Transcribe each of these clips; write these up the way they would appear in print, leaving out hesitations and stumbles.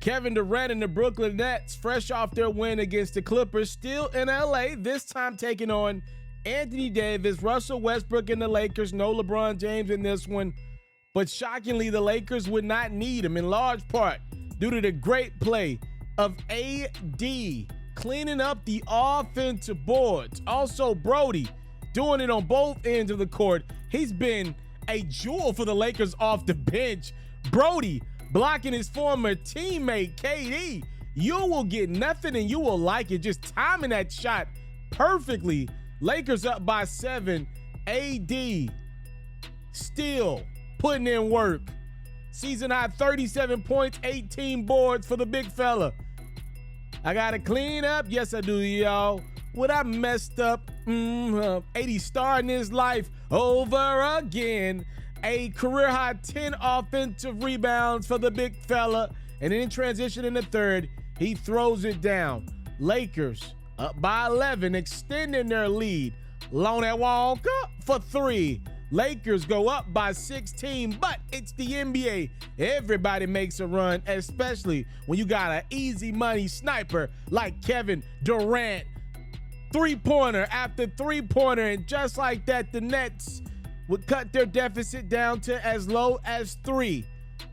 Kevin Durant and the Brooklyn Nets, fresh off their win against the Clippers, still in LA, this time taking on Anthony Davis, Russell Westbrook, and the Lakers. No LeBron James in this one, but shockingly, the Lakers would not need him in large part due to the great play of AD cleaning up the offensive boards. Also, Brody doing it on both ends of the court. He's been a jewel for the Lakers off the bench. Brody blocking his former teammate, KD. You will get nothing and you will like it. Just timing that shot perfectly. Lakers up by 7. AD still putting in work. Season high 37 points, 18 boards for the big fella. I got to clean up. Yes, I do, y'all. What I messed up. 80 starting his life over again. A career-high 10 offensive rebounds for the big fella. And in transition in the third, he throws it down. Lakers up by 11, extending their lead. Lonnie Walker for 3. Lakers go up by 16, but it's the NBA. Everybody makes a run, especially when you got an easy money sniper like Kevin Durant. Three-pointer after three-pointer, and just like that, the Nets would cut their deficit down to as low as 3.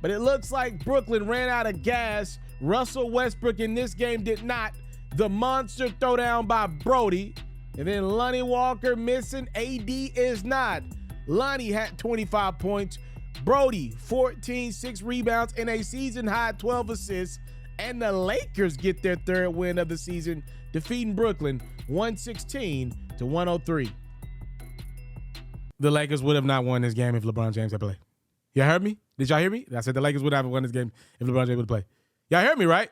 But it looks like Brooklyn ran out of gas. Russell Westbrook in this game did not. The monster throwdown by Brody. And then Lonnie Walker missing. AD is not. Lonnie had 25 points. Brody, 14, 6 rebounds, and a season-high 12 assists. And the Lakers get their third win of the season, defeating Brooklyn 116-103. The Lakers would have not won this game if LeBron James had played. Y'all heard me? Did y'all hear me? I said the Lakers would not have won this game if LeBron James would have played. Y'all heard me, right?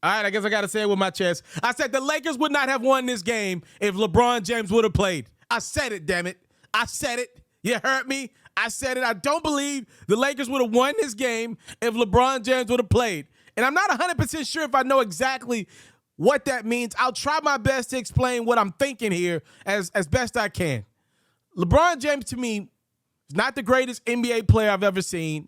All right, I guess I got to say it with my chest. I said the Lakers would not have won this game if LeBron James would have played. I said it, damn it. I said it. You heard me? I said it. I don't believe the Lakers would have won this game if LeBron James would have played. And I'm not 100% sure if I know exactly what that means. I'll try my best to explain what I'm thinking here as best I can. LeBron James, to me, is not the greatest NBA player I've ever seen.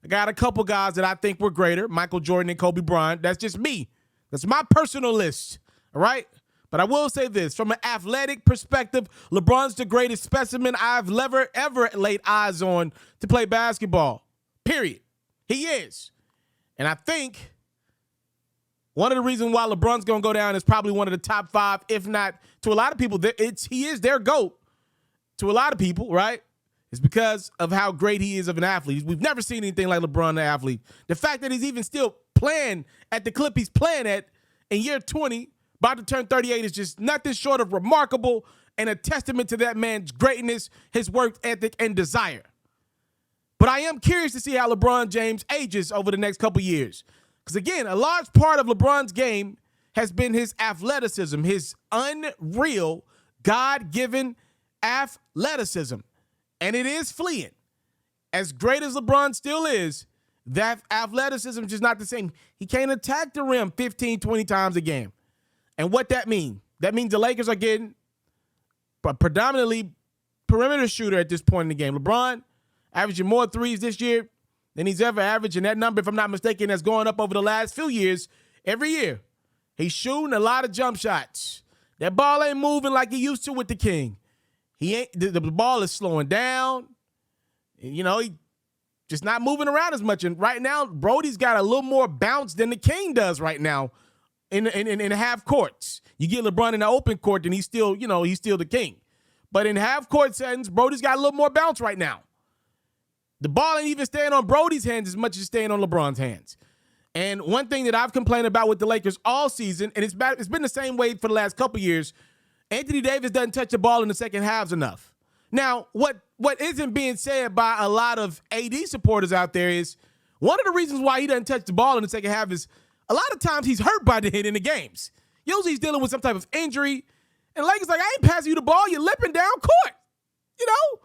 I got a couple guys that I think were greater, Michael Jordan and Kobe Bryant. That's just me. That's my personal list, all right? But I will say this, from an athletic perspective, LeBron's the greatest specimen I've ever laid eyes on to play basketball, period. He is. And I think one of the reasons why LeBron's going to go down is probably one of the top 5, if not, to a lot of people, he is their GOAT. To a lot of people, right? It's because of how great he is of an athlete. We've never seen anything like LeBron, the athlete. The fact that he's even still playing at the clip he's playing at in year 20, about to turn 38, is just nothing short of remarkable and a testament to that man's greatness, his work ethic, and desire. But I am curious to see how LeBron James ages over the next couple years. Because, again, a large part of LeBron's game has been his athleticism, his unreal, God-given athleticism. And it is fleeing. As great as LeBron still is, that athleticism is just not the same. He can't attack the rim 15, 20 times a game. And what that means? That means the Lakers are getting a predominantly perimeter shooter at this point in the game. LeBron averaging more threes this year than he's ever averaged. And that number, if I'm not mistaken, has gone up over the last few years every year. He's shooting a lot of jump shots. That ball ain't moving like he used to with the King. The ball is slowing down. You know, he just not moving around as much. And right now, Brody's got a little more bounce than the King does right now in half courts. You get LeBron in the open court, and he's still the King. But in half court settings, Brody's got a little more bounce right now. The ball ain't even staying on Brody's hands as much as staying on LeBron's hands. And one thing that I've complained about with the Lakers all season, and it's been the same way for the last couple years, Anthony Davis doesn't touch the ball in the second halves enough. Now, what isn't being said by a lot of AD supporters out there is one of the reasons why he doesn't touch the ball in the second half is a lot of times he's hurt by the hit in the games. Usually he's dealing with some type of injury. And Lakers like, I ain't passing you the ball. You're limping down court, you know?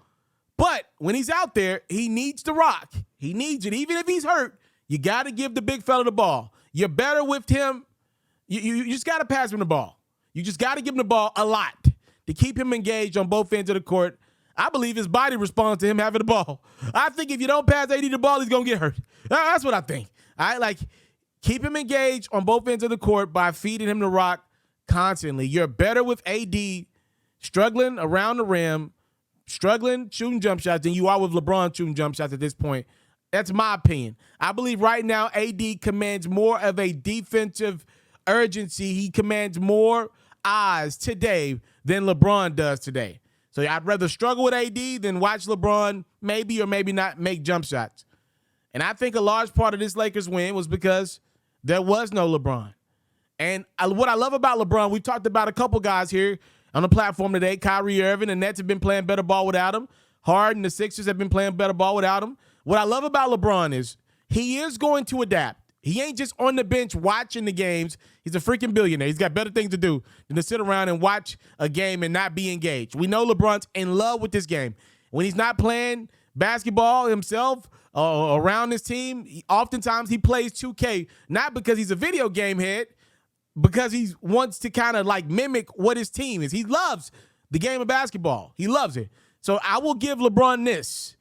But when he's out there, he needs to rock. He needs it. Even if he's hurt, you got to give the big fella the ball. You're better with him. You just got to pass him the ball. You just got to give him the ball a lot to keep him engaged on both ends of the court. I believe his body responds to him having the ball. I think if you don't pass AD the ball, he's going to get hurt. That's what I think. Keep him engaged on both ends of the court by feeding him the rock constantly. You're better with AD struggling around the rim, struggling shooting jump shots than you are with LeBron shooting jump shots at this point. That's my opinion. I believe right now AD commands more of a defensive urgency. He commands more eyes today than LeBron does today. So I'd rather struggle with AD than watch LeBron maybe or maybe not make jump shots. And I think a large part of this Lakers win was because there was no LeBron. And what I love about LeBron, we've talked about a couple guys here on the platform today. Kyrie Irving, the Nets have been playing better ball without him. Harden, the Sixers have been playing better ball without him. What I love about LeBron is he is going to adapt. He ain't just on the bench watching the games. He's a freaking billionaire. He's got better things to do than to sit around and watch a game and not be engaged. We know LeBron's in love with this game. When he's not playing basketball himself around his team, oftentimes he plays 2K, not because he's a video game head, because he wants to kind of like mimic what his team is. He loves the game of basketball. He loves it. So I will give LeBron this.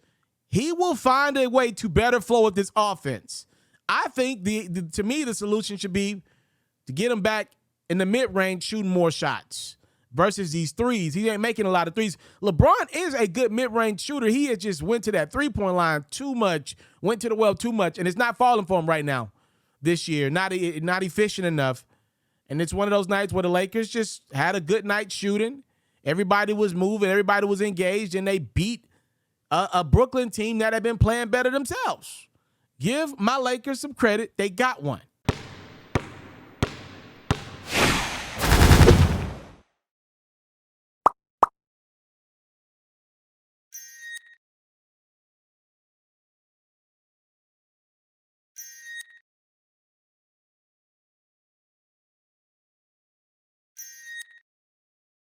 He will find a way to better flow with this offense. I think to me, the solution should be to get him back in the mid-range shooting more shots versus these threes. He ain't making a lot of threes. LeBron is a good mid-range shooter. He has just went to that three-point line too much, went to the well too much, and it's not falling for him right now this year. Not efficient enough. And it's one of those nights where the Lakers just had a good night shooting. Everybody was moving. Everybody was engaged, and they beat a Brooklyn team that had been playing better themselves. Give my Lakers some credit. They got one.